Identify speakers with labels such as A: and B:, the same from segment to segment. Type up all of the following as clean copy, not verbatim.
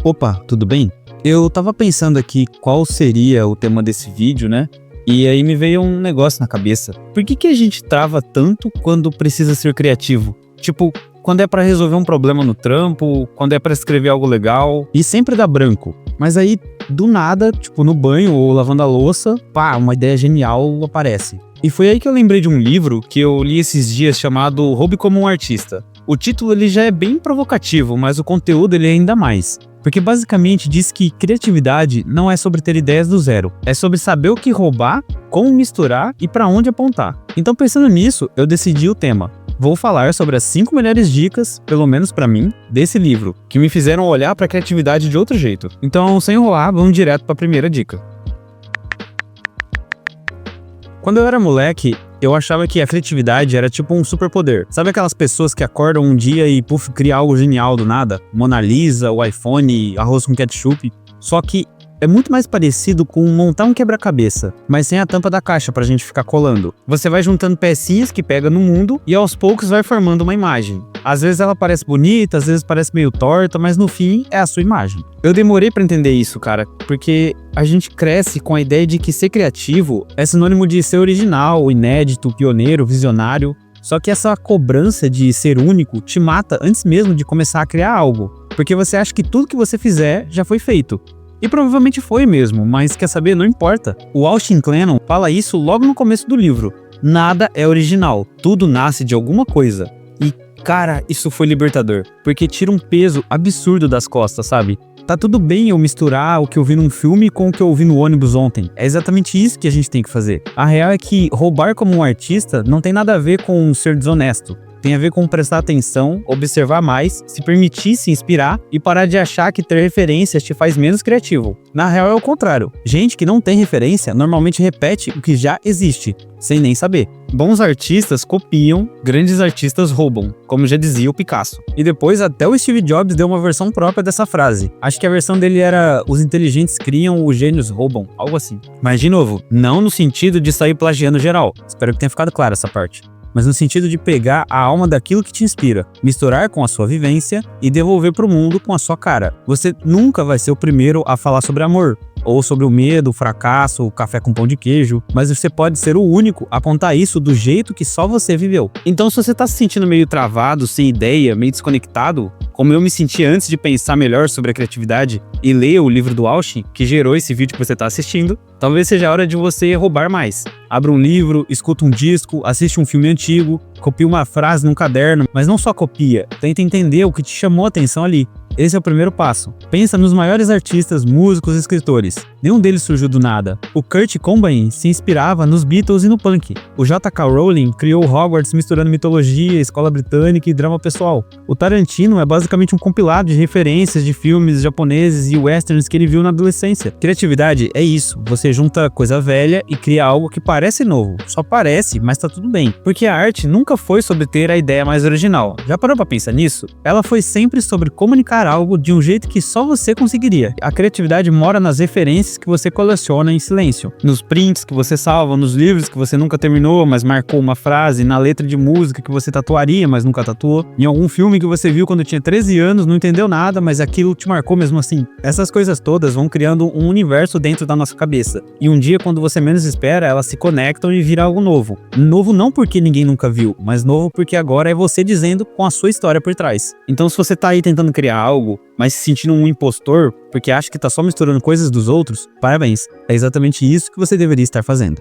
A: Opa, tudo bem? Eu tava pensando aqui qual seria o tema desse vídeo, né? E aí me veio um negócio na cabeça. Por que a gente trava tanto quando precisa ser criativo? Tipo, quando é pra resolver um problema no trampo, quando é pra escrever algo legal, e sempre dá branco. Mas aí, do nada, tipo no banho ou lavando a louça, pá, uma ideia genial aparece. E foi aí que eu lembrei de um livro que eu li esses dias chamado Roube como um Artista. O título ele já é bem provocativo, mas o conteúdo ele é ainda mais. Porque basicamente diz que criatividade não é sobre ter ideias do zero, é sobre saber o que roubar, como misturar e para onde apontar. Então pensando nisso, eu decidi o tema. Vou falar sobre as 5 melhores dicas, pelo menos para mim, desse livro, que me fizeram olhar para a criatividade de outro jeito. Então, sem enrolar, vamos direto para a primeira dica. Quando eu era moleque, eu achava que a criatividade era tipo um superpoder. Sabe aquelas pessoas que acordam um dia e puf, cria algo genial do nada? Mona Lisa, o iPhone, arroz com ketchup. Só que é muito mais parecido com montar um quebra-cabeça, mas sem a tampa da caixa pra gente ficar colando. Você vai juntando pecinhas que pega no mundo e aos poucos vai formando uma imagem. Às vezes ela parece bonita, às vezes parece meio torta, mas no fim é a sua imagem. Eu demorei pra entender isso, cara, porque a gente cresce com a ideia de que ser criativo é sinônimo de ser original, inédito, pioneiro, visionário. Só que essa cobrança de ser único te mata antes mesmo de começar a criar algo, porque você acha que tudo que você fizer já foi feito. E provavelmente foi mesmo, mas quer saber? Não importa. O Austin Kleon fala isso logo no começo do livro. Nada é original, tudo nasce de alguma coisa. E, cara, isso foi libertador, porque tira um peso absurdo das costas, sabe? Tá tudo bem eu misturar o que eu vi num filme com o que eu vi no ônibus ontem. É exatamente isso que a gente tem que fazer. A real é que roubar como um artista não tem nada a ver com ser desonesto. Tem a ver com prestar atenção, observar mais, se permitir se inspirar e parar de achar que ter referências te faz menos criativo. Na real é o contrário. Gente que não tem referência normalmente repete o que já existe, sem nem saber. Bons artistas copiam, grandes artistas roubam, como já dizia o Picasso. E depois até o Steve Jobs deu uma versão própria dessa frase. Acho que a versão dele era os inteligentes criam, os gênios roubam, algo assim. Mas de novo, não no sentido de sair plagiando geral. Espero que tenha ficado clara essa parte. Mas no sentido de pegar a alma daquilo que te inspira, misturar com a sua vivência e devolver pro mundo com a sua cara. Você nunca vai ser o primeiro a falar sobre amor, ou sobre o medo, o fracasso, o café com pão de queijo, mas você pode ser o único a contar isso do jeito que só você viveu. Então se você tá se sentindo meio travado, sem ideia, meio desconectado, como eu me senti antes de pensar melhor sobre a criatividade e ler o livro do Austin, que gerou esse vídeo que você tá assistindo, talvez seja a hora de você roubar mais. Abra um livro, escuta um disco, assiste um filme antigo, copia uma frase num caderno, mas não só copia, tenta entender o que te chamou a atenção ali. Esse é o primeiro passo. Pensa nos maiores artistas, músicos e escritores. Nenhum deles surgiu do nada. O Kurt Cobain se inspirava nos Beatles e no punk. O J.K. Rowling criou Hogwarts misturando mitologia, escola britânica e drama pessoal. O Tarantino é basicamente um compilado de referências de filmes japoneses e westerns que ele viu na adolescência. Criatividade é isso. Você junta coisa velha e cria algo que parece novo. Só parece, mas tá tudo bem. Porque a arte nunca foi sobre ter a ideia mais original. Já parou pra pensar nisso? Ela foi sempre sobre comunicar algo de um jeito que só você conseguiria. A criatividade mora nas referências que você coleciona em silêncio, nos prints que você salva, nos livros que você nunca terminou, mas marcou uma frase, na letra de música que você tatuaria, mas nunca tatuou, em algum filme que você viu quando tinha 13 anos, não entendeu nada, mas aquilo te marcou mesmo assim. Essas coisas todas vão criando um universo dentro da nossa cabeça. E um dia, quando você menos espera, elas se conectam e viram algo novo. Novo não porque ninguém nunca viu, mas novo porque agora é você dizendo com a sua história por trás. Então se você tá aí tentando criar algo, mas se sentindo um impostor, porque acha que tá só misturando coisas dos outros, parabéns, é exatamente isso que você deveria estar fazendo.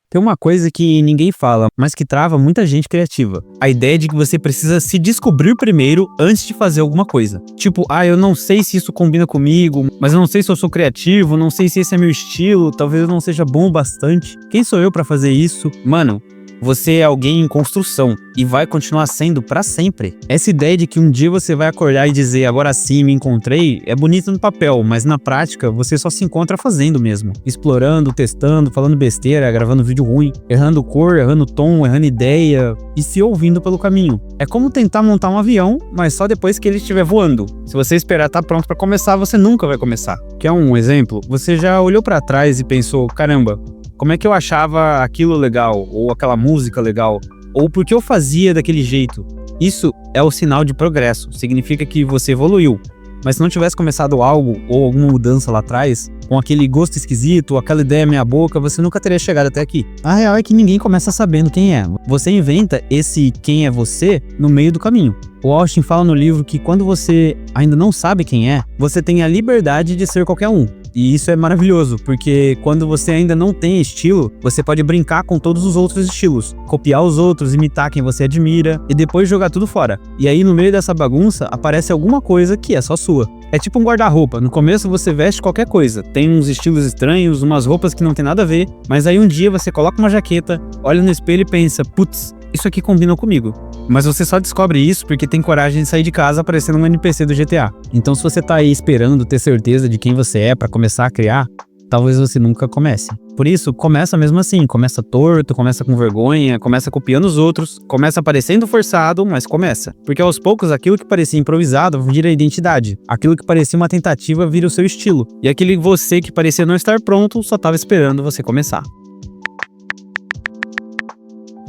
A: Tem uma coisa que ninguém fala, mas que trava muita gente criativa. A ideia de que você precisa se descobrir primeiro antes de fazer alguma coisa. Tipo, eu não sei se isso combina comigo, mas eu não sei se eu sou criativo, não sei se esse é meu estilo, talvez eu não seja bom o bastante. Quem sou eu pra fazer isso? Mano, você é alguém em construção e vai continuar sendo pra sempre. Essa ideia de que um dia você vai acordar e dizer agora sim me encontrei é bonita no papel, mas na prática você só se encontra fazendo mesmo. Explorando, testando, falando besteira, gravando vídeo ruim, errando cor, errando tom, errando ideia e se ouvindo pelo caminho. É como tentar montar um avião, mas só depois que ele estiver voando. Se você esperar estar pronto pra começar, você nunca vai começar. Quer um exemplo? Você já olhou pra trás e pensou, caramba, como é que eu achava aquilo legal, ou aquela música legal, ou por que eu fazia daquele jeito? Isso é o sinal de progresso, significa que você evoluiu. Mas se não tivesse começado algo ou alguma mudança lá atrás, com aquele gosto esquisito, ou aquela ideia meia boca, você nunca teria chegado até aqui. A real é que ninguém começa sabendo quem é. Você inventa esse quem é você no meio do caminho. O Austin fala no livro que quando você ainda não sabe quem é, você tem a liberdade de ser qualquer um. E isso é maravilhoso, porque quando você ainda não tem estilo, você pode brincar com todos os outros estilos, copiar os outros, imitar quem você admira e depois jogar tudo fora. E aí no meio dessa bagunça aparece alguma coisa que é só sua. É tipo um guarda-roupa, no começo você veste qualquer coisa, tem uns estilos estranhos, umas roupas que não tem nada a ver, mas aí um dia você coloca uma jaqueta, olha no espelho e pensa, putz, isso aqui combina comigo. Mas você só descobre isso porque tem coragem de sair de casa parecendo um NPC do GTA. Então se você tá aí esperando ter certeza de quem você é pra começar a criar, talvez você nunca comece. Por isso, começa mesmo assim, começa torto, começa com vergonha, começa copiando os outros, começa parecendo forçado, mas começa. Porque aos poucos aquilo que parecia improvisado vira identidade, aquilo que parecia uma tentativa vira o seu estilo, e aquele você que parecia não estar pronto só tava esperando você começar.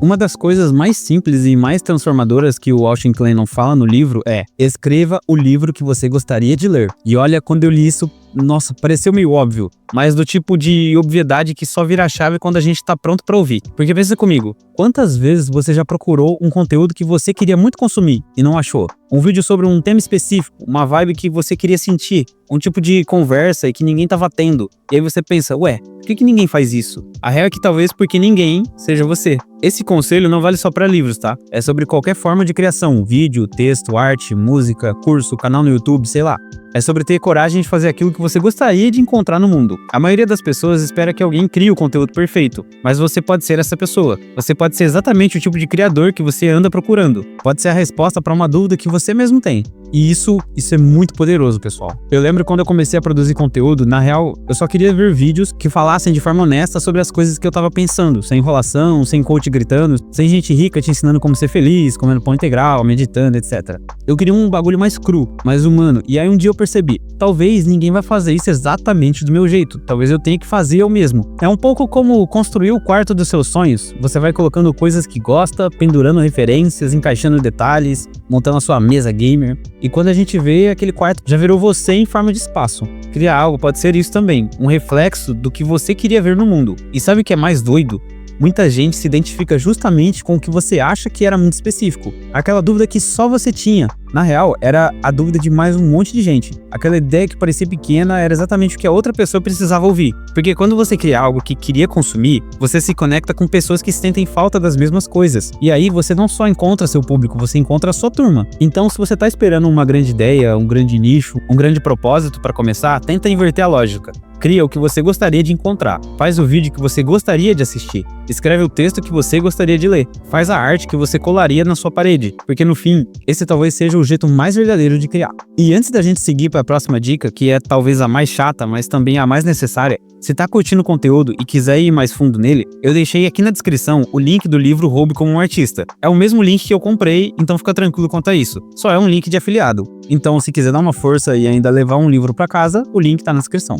A: Uma das coisas mais simples e mais transformadoras que o Austin Kleon fala no livro é: escreva o livro que você gostaria de ler. E olha, quando eu li isso, nossa, pareceu meio óbvio, mas do tipo de obviedade que só vira chave quando a gente tá pronto pra ouvir. Porque pensa comigo, quantas vezes você já procurou um conteúdo que você queria muito consumir e não achou? Um vídeo sobre um tema específico, uma vibe que você queria sentir, um tipo de conversa e que ninguém tava tendo. E aí você pensa, ué, por que ninguém faz isso? A real é que talvez porque ninguém seja você. Esse conselho não vale só pra livros, tá? É sobre qualquer forma de criação, vídeo, texto, arte, música, curso, canal no YouTube, sei lá. É sobre ter coragem de fazer aquilo que você gostaria de encontrar no mundo. A maioria das pessoas espera que alguém crie o conteúdo perfeito, mas você pode ser essa pessoa. Você pode ser exatamente o tipo de criador que você anda procurando. Pode ser a resposta para uma dúvida que você mesmo tem. E isso é muito poderoso, pessoal. Eu lembro quando eu comecei a produzir conteúdo, na real, eu só queria ver vídeos que falassem de forma honesta sobre as coisas que eu tava pensando, sem enrolação, sem coach gritando, sem gente rica te ensinando como ser feliz, comendo pão integral, meditando, etc. Eu queria um bagulho mais cru, mais humano. E aí um dia eu percebi, talvez ninguém vai fazer isso exatamente do meu jeito. Talvez eu tenha que fazer eu mesmo. É um pouco como construir o quarto dos seus sonhos. Você vai colocando coisas que gosta, pendurando referências, encaixando detalhes, montando a sua mesa gamer. E quando a gente vê, aquele quarto já virou você em forma de espaço. Criar algo pode ser isso também, um reflexo do que você queria ver no mundo. E sabe o que é mais doido? Muita gente se identifica justamente com o que você acha que era muito específico. Aquela dúvida que só você tinha. Na real, era a dúvida de mais um monte de gente. Aquela ideia que parecia pequena era exatamente o que a outra pessoa precisava ouvir. Porque quando você cria algo que queria consumir, você se conecta com pessoas que sentem falta das mesmas coisas. E aí você não só encontra seu público, você encontra a sua turma. Então, se você tá esperando uma grande ideia, um grande nicho, um grande propósito para começar, tenta inverter a lógica. Cria o que você gostaria de encontrar. Faz o vídeo que você gostaria de assistir. Escreve o texto que você gostaria de ler. Faz a arte que você colaria na sua parede. Porque no fim, esse talvez seja o jeito mais verdadeiro de criar. E antes da gente seguir para a próxima dica, que é talvez a mais chata, mas também a mais necessária, se tá curtindo o conteúdo e quiser ir mais fundo nele, eu deixei aqui na descrição o link do livro Roube como um Artista. É o mesmo link que eu comprei, então fica tranquilo quanto a isso. Só é um link de afiliado. Então, se quiser dar uma força e ainda levar um livro para casa, o link tá na descrição.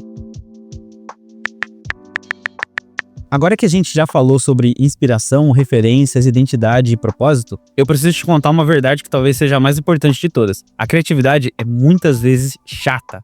A: Agora que a gente já falou sobre inspiração, referências, identidade e propósito, eu preciso te contar uma verdade que talvez seja a mais importante de todas. A criatividade é muitas vezes chata.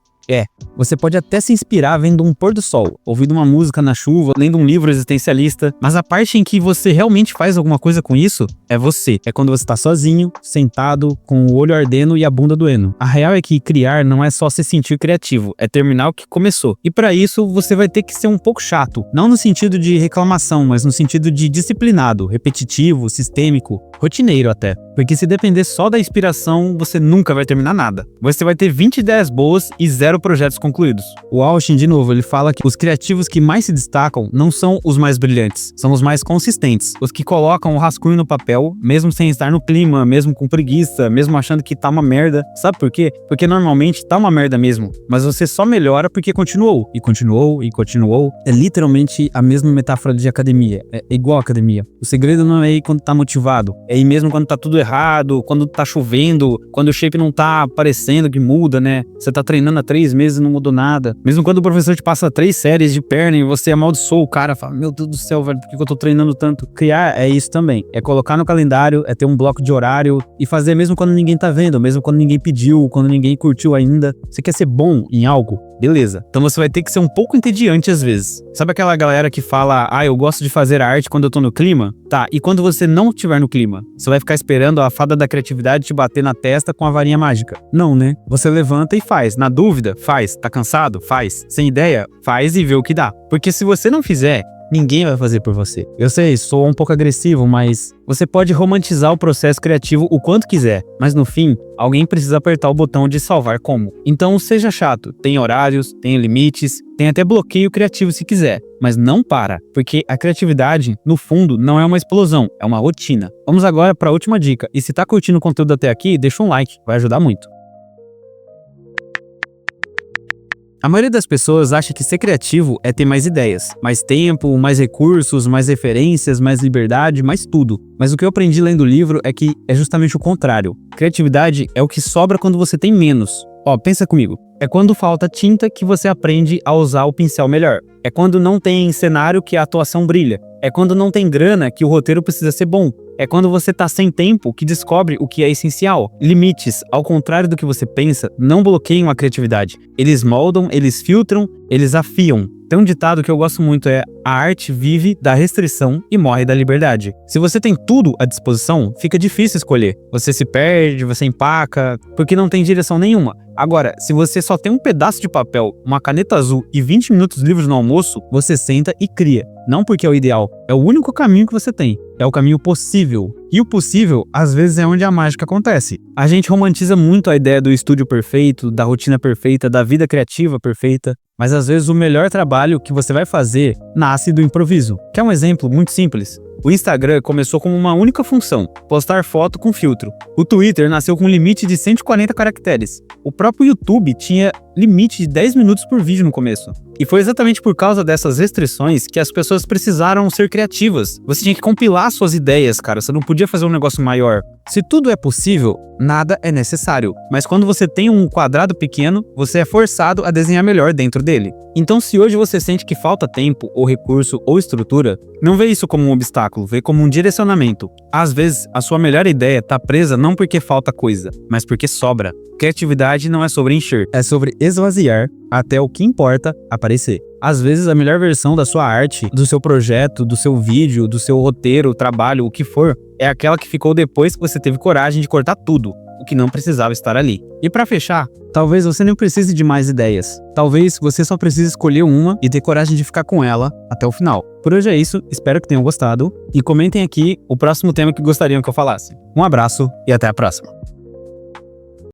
A: Você pode até se inspirar vendo um pôr do sol, ouvindo uma música na chuva, lendo um livro existencialista, mas a parte em que você realmente faz alguma coisa com isso é você. É quando você tá sozinho, sentado, com o olho ardendo e a bunda doendo. A real é que criar não é só se sentir criativo, é terminar o que começou. E para isso, você vai ter que ser um pouco chato. Não no sentido de reclamação, mas no sentido de disciplinado, repetitivo, sistêmico, rotineiro até. Porque se depender só da inspiração, você nunca vai terminar nada. Você vai ter 20 ideias boas e 0 projetos concluídos. O Austin, de novo, ele fala que os criativos que mais se destacam não são os mais brilhantes, são os mais consistentes. Os que colocam o rascunho no papel, mesmo sem estar no clima, mesmo com preguiça, mesmo achando que tá uma merda. Sabe por quê? Porque normalmente tá uma merda mesmo, mas você só melhora porque continuou, e continuou, e continuou. É literalmente a mesma metáfora de academia. É igual academia. O segredo não é ir quando tá motivado, é ir mesmo quando tá tudo errado, quando tá chovendo, quando o shape não tá aparecendo que muda, né? Você tá treinando há 3 meses e não mudou nada. Mesmo quando o professor te passa 3 séries de perna e você amaldiçoa o cara, fala, meu Deus do céu, velho, por que eu tô treinando tanto? Criar é isso também. É colocar no calendário, é ter um bloco de horário e fazer mesmo quando ninguém tá vendo, mesmo quando ninguém pediu, quando ninguém curtiu ainda. Você quer ser bom em algo? Beleza. Então você vai ter que ser um pouco entediante às vezes. Sabe aquela galera que fala, eu gosto de fazer arte quando eu tô no clima? Tá, e quando você não estiver no clima? Você vai ficar esperando a fada da criatividade te bater na testa com a varinha mágica? Não, né? Você levanta e faz. Na dúvida, faz. Tá cansado? Faz. Sem ideia? Faz e vê o que dá. Porque se você não fizer, ninguém vai fazer por você. Eu sei, sou um pouco agressivo, mas você pode romantizar o processo criativo o quanto quiser, mas no fim, alguém precisa apertar o botão de salvar como. Então seja chato, tem horários, tem limites, tem até bloqueio criativo se quiser, mas não para, porque a criatividade, no fundo, não é uma explosão, é uma rotina. Vamos agora para a última dica, e se tá curtindo o conteúdo até aqui, deixa um like, vai ajudar muito. A maioria das pessoas acha que ser criativo é ter mais ideias, mais tempo, mais recursos, mais referências, mais liberdade, mais tudo. Mas o que eu aprendi lendo o livro é que é justamente o contrário. Criatividade é o que sobra quando você tem menos. Pensa comigo. É quando falta tinta que você aprende a usar o pincel melhor. É quando não tem cenário que a atuação brilha. É quando não tem grana que o roteiro precisa ser bom. É quando você tá sem tempo que descobre o que é essencial. Limites, ao contrário do que você pensa, não bloqueiam a criatividade. Eles moldam, eles filtram, eles afiam. Tem um ditado que eu gosto muito, a arte vive da restrição e morre da liberdade. Se você tem tudo à disposição, fica difícil escolher. Você se perde, você empaca, porque não tem direção nenhuma. Agora, se você só tem um pedaço de papel, uma caneta azul e 20 minutos livres no almoço, você senta e cria. Não porque é o ideal, é o único caminho que você tem. É o caminho possível. E o possível, às vezes, é onde a mágica acontece. A gente romantiza muito a ideia do estúdio perfeito, da rotina perfeita, da vida criativa perfeita, mas às vezes o melhor trabalho que você vai fazer nasce do improviso. Quer um exemplo muito simples? O Instagram começou como uma única função, postar foto com filtro. O Twitter nasceu com um limite de 140 caracteres. O próprio YouTube tinha limite de 10 minutos por vídeo no começo. E foi exatamente por causa dessas restrições que as pessoas precisaram ser criativas. Você tinha que compilar suas ideias, cara. Você não podia fazer um negócio maior. Se tudo é possível, nada é necessário. Mas quando você tem um quadrado pequeno, você é forçado a desenhar melhor dentro dele. Então, se hoje você sente que falta tempo, ou recurso, ou estrutura, não vê isso como um obstáculo, vê como um direcionamento. Às vezes, a sua melhor ideia está presa não porque falta coisa, mas porque sobra. Criatividade não é sobre encher, é sobre esvaziar até o que importa aparecer. Às vezes, a melhor versão da sua arte, do seu projeto, do seu vídeo, do seu roteiro, trabalho, o que for, é aquela que ficou depois que você teve coragem de cortar tudo, o que não precisava estar ali. E para fechar, talvez você não precise de mais ideias. Talvez você só precise escolher uma e ter coragem de ficar com ela até o final. Por hoje é isso, espero que tenham gostado e comentem aqui o próximo tema que gostariam que eu falasse. Um abraço e até a próxima.